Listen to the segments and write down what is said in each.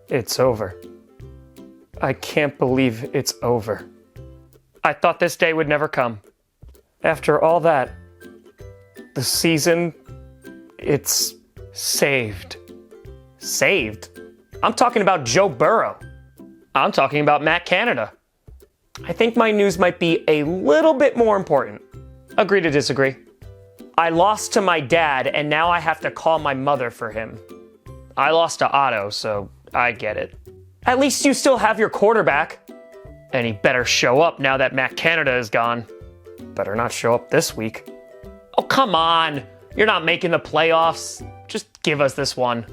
It's over. I can't believe it's over. I thought this day would never come. After all that, the season, it's saved. Saved? I'm talking about Joe Burrow. I'm talking about Matt Canada. I think my news might be a little bit more important. Agree to disagree. I lost to my dad, and now I have to call my mother for him. I lost to Otto, so I get it. At least you still have your quarterback. And he better show up now that Matt Canada is gone. Better not show up this week. Oh, come on. You're not making the playoffs. Just give us this one.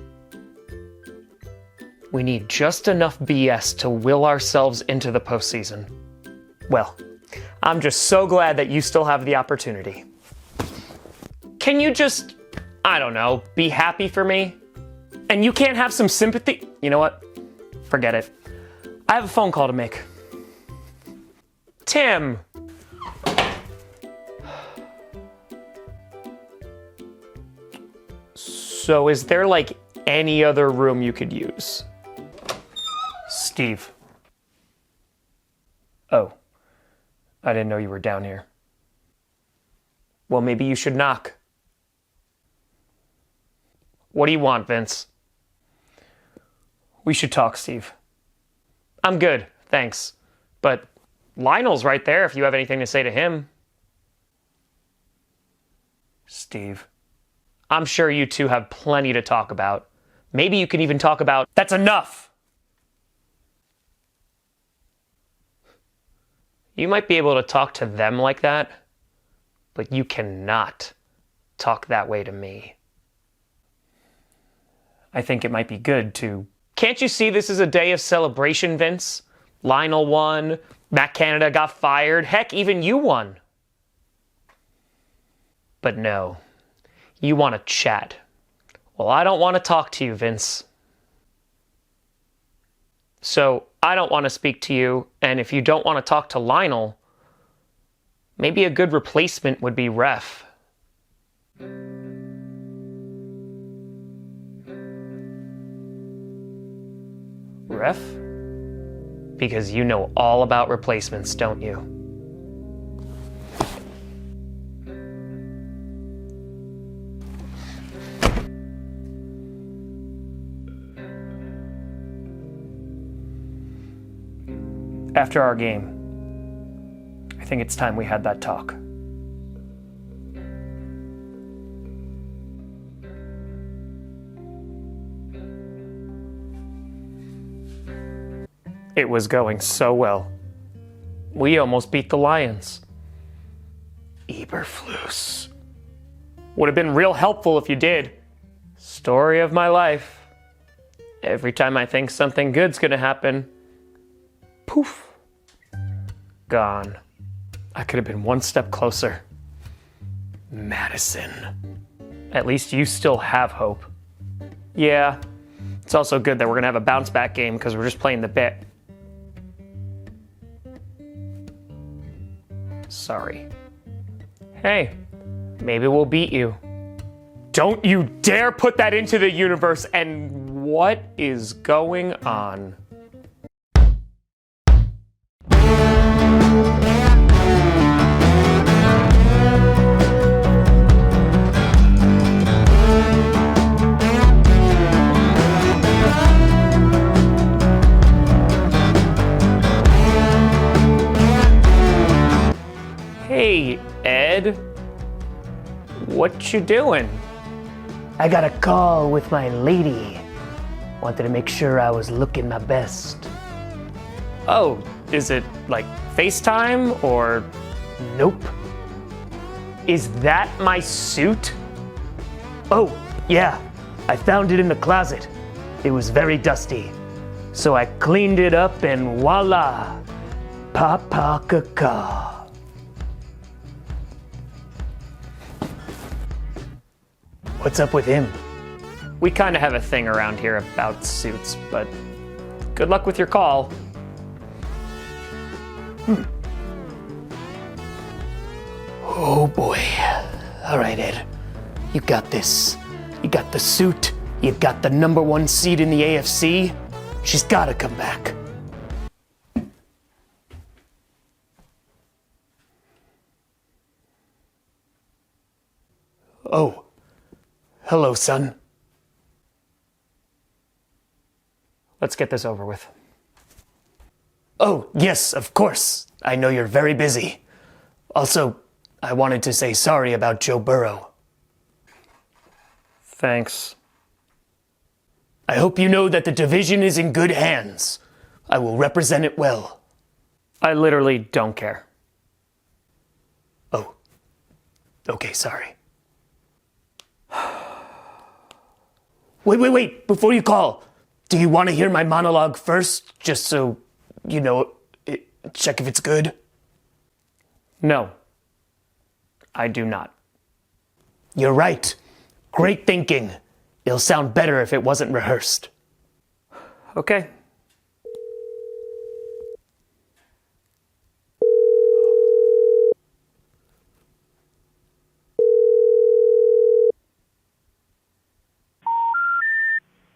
We need just enough BS to will ourselves into the postseason. Well, I'm just so glad that you still have the opportunity. Can you just, I don't know, be happy for me? And you can't have some sympathy? You know what? Forget it. I have a phone call to make. Tim. So is there like any other room you could use? Steve. Oh, I didn't know you were down here. Well, maybe you should knock. What do you want, Vince? We should talk, Steve. I'm good, thanks. But Lionel's right there if you have anything to say to him. Steve. I'm sure you two have plenty to talk about. Maybe you can even talk about... That's enough! You might be able to talk to them like that, but you cannot talk that way to me. I think it might be good to... Can't you see this is a day of celebration, Vince? Lionel won, Matt Canada got fired, heck, even you won. But no, you want to chat. Well, I don't want to talk to you, Vince. So, I don't want to speak to you, and if you don't want to talk to Lionel, maybe a good replacement would be Ref. Ref? Because you know all about replacements, don't you? After our game, I think it's time we had that talk. It was going so well. We almost beat the Lions. Eberflus. Would have been real helpful if you did. Story of my life. Every time I think something good's gonna happen, poof. Gone. I could have been one step closer. Madison. At least you still have hope. Yeah, it's also good that we're gonna have a bounce back game because we're just playing the bit. Sorry. Hey, maybe we'll beat you. Don't you dare put that into the universe, and what is going on? Hey, Ed. What you doing? I got a call with my lady. Wanted to make sure I was looking my best. Oh, is it like FaceTime or... Nope. Is that my suit? Oh, yeah. I found it in the closet. It was very dusty. So I cleaned it up and voila. Pa-pa-ca-ca. What's up with him? We kind of have a thing around here about suits, but good luck with your call. Oh boy. All right, Ed. You got this. You got the suit. You got the #1 seed in the AFC. She's gotta come back. Oh. Hello, son. Let's get this over with. Oh, yes, of course. I know you're very busy. Also, I wanted to say sorry about Joe Burrow. Thanks. I hope you know that the division is in good hands. I will represent it well. I literally don't care. Oh. Okay, sorry. Wait. Before you call, do you want to hear my monologue first? Just so, check if it's good? No. I do not. You're right. Great thinking. It'll sound better if it wasn't rehearsed. Okay.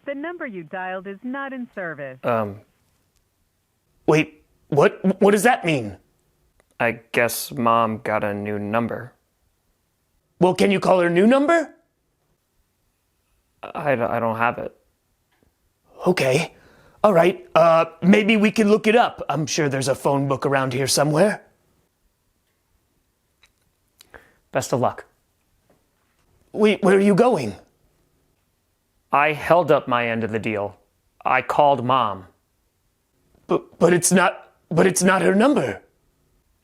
The number you dialed is not in service. Wait, what does that mean? I guess Mom got a new number. Well, can you call her new number? I don't have it. Okay. All right. Maybe we can look it up. I'm sure there's a phone book around here somewhere. Best of luck. Wait, where are you going? I held up my end of the deal. I called Mom. But it's not her number.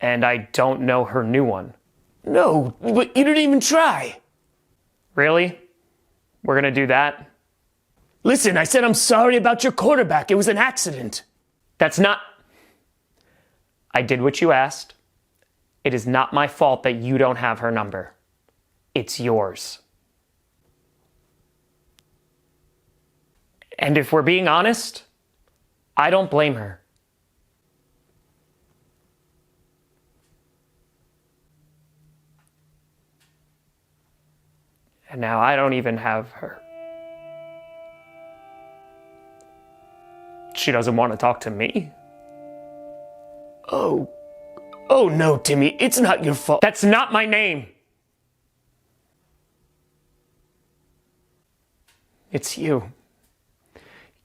And I don't know her new one. No, but you didn't even try. Really? We're gonna do that? Listen, I said I'm sorry about your quarterback. It was an accident. That's not... I did what you asked. It is not my fault that you don't have her number. It's yours. And if we're being honest, I don't blame her. And now I don't even have her. She doesn't want to talk to me. Oh no, Timmy, it's not your fault. That's not my name. It's you.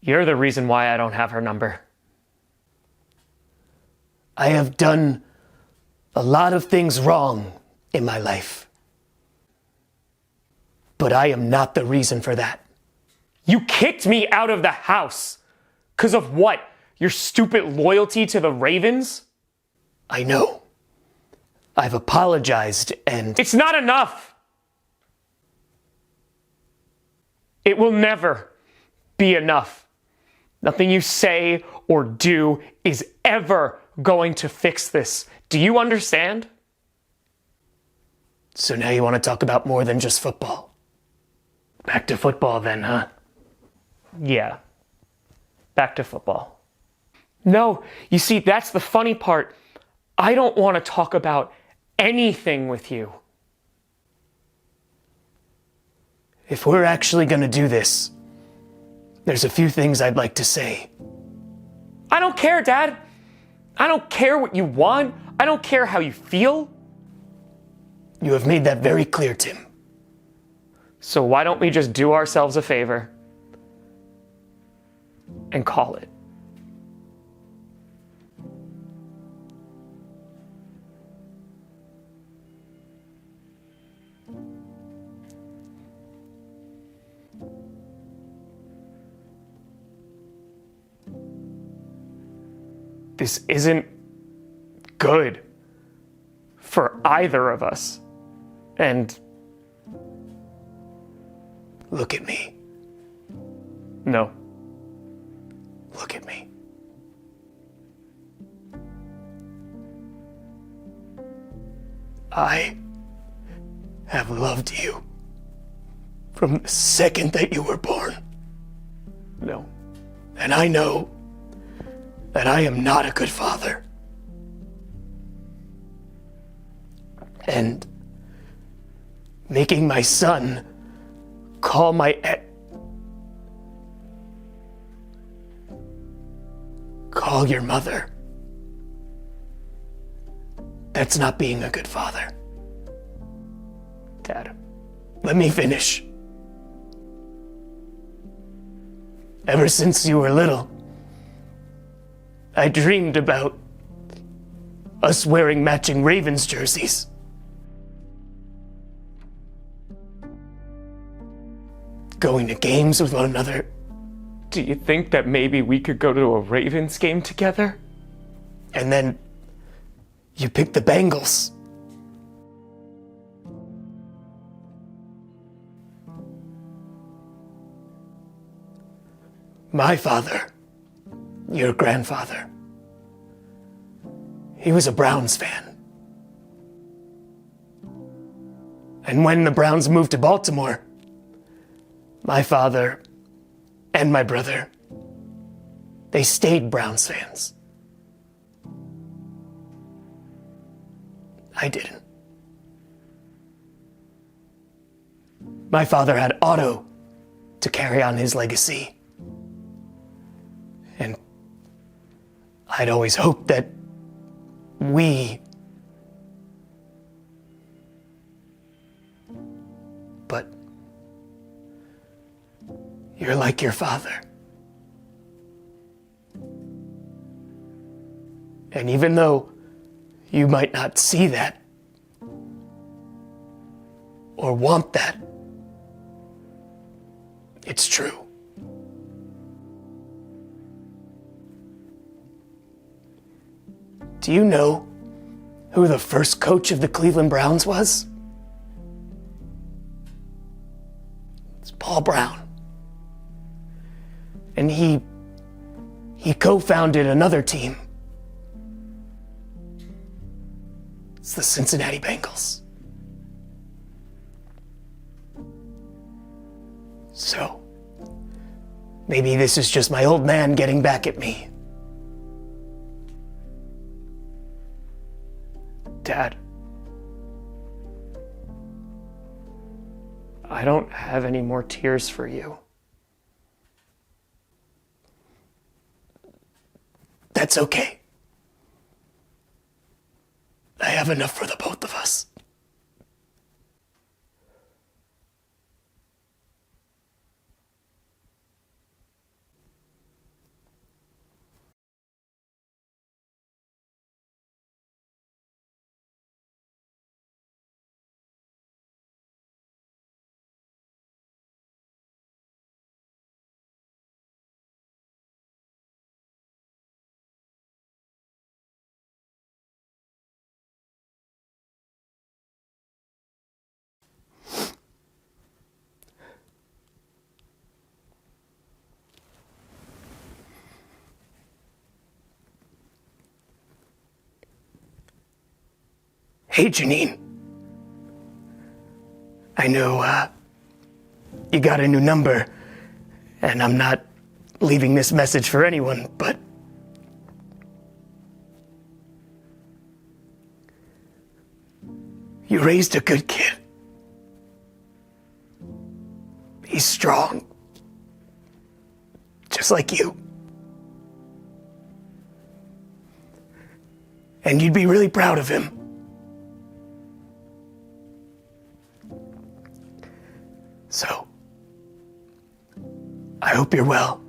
You're the reason why I don't have her number. I have done a lot of things wrong in my life. But I am not the reason for that. You kicked me out of the house. 'Cause of what? Your stupid loyalty to the Ravens? I know. I've apologized and... It's not enough. It will never be enough. Nothing you say or do is ever going to fix this. Do you understand? So now you want to talk about more than just football? Back to football then, huh? Yeah. Back to football. No, you see, that's the funny part. I don't want to talk about anything with you. If we're actually going to do this, there's a few things I'd like to say. I don't care, Dad. I don't care what you want. I don't care how you feel. You have made that very clear, Tim. So why don't we just do ourselves a favor and call it? This isn't good for either of us. And Look at me. no. Look at me. I have loved you from the second that you were born. No. And I know that I am not a good father. And making my son call my call your mother. That's not being a good father. Dad, let me finish. Ever since you were little, I dreamed about us wearing matching Ravens jerseys. Going to games with one another. Do you think that maybe we could go to a Ravens game together? And then you picked the Bengals. My father, your grandfather, he was a Browns fan. And when the Browns moved to Baltimore, my father and my brother, they stayed Browns fans. I didn't. My father had Otto to carry on his legacy. And I'd always hoped that but you're like your father. And even though you might not see that or want that, it's true. Do you know who the first coach of the Cleveland Browns was? It's Paul Brown. And he co-founded another team. It's the Cincinnati Bengals. So, maybe this is just my old man getting back at me. Dad, I don't have any more tears for you. that's okay. I have enough for the both of us. Hey, Janine. I know, you got a new number, and I'm not leaving this message for anyone, but you raised a good kid. He's strong, just like you. And you'd be really proud of him. So, I hope you're well.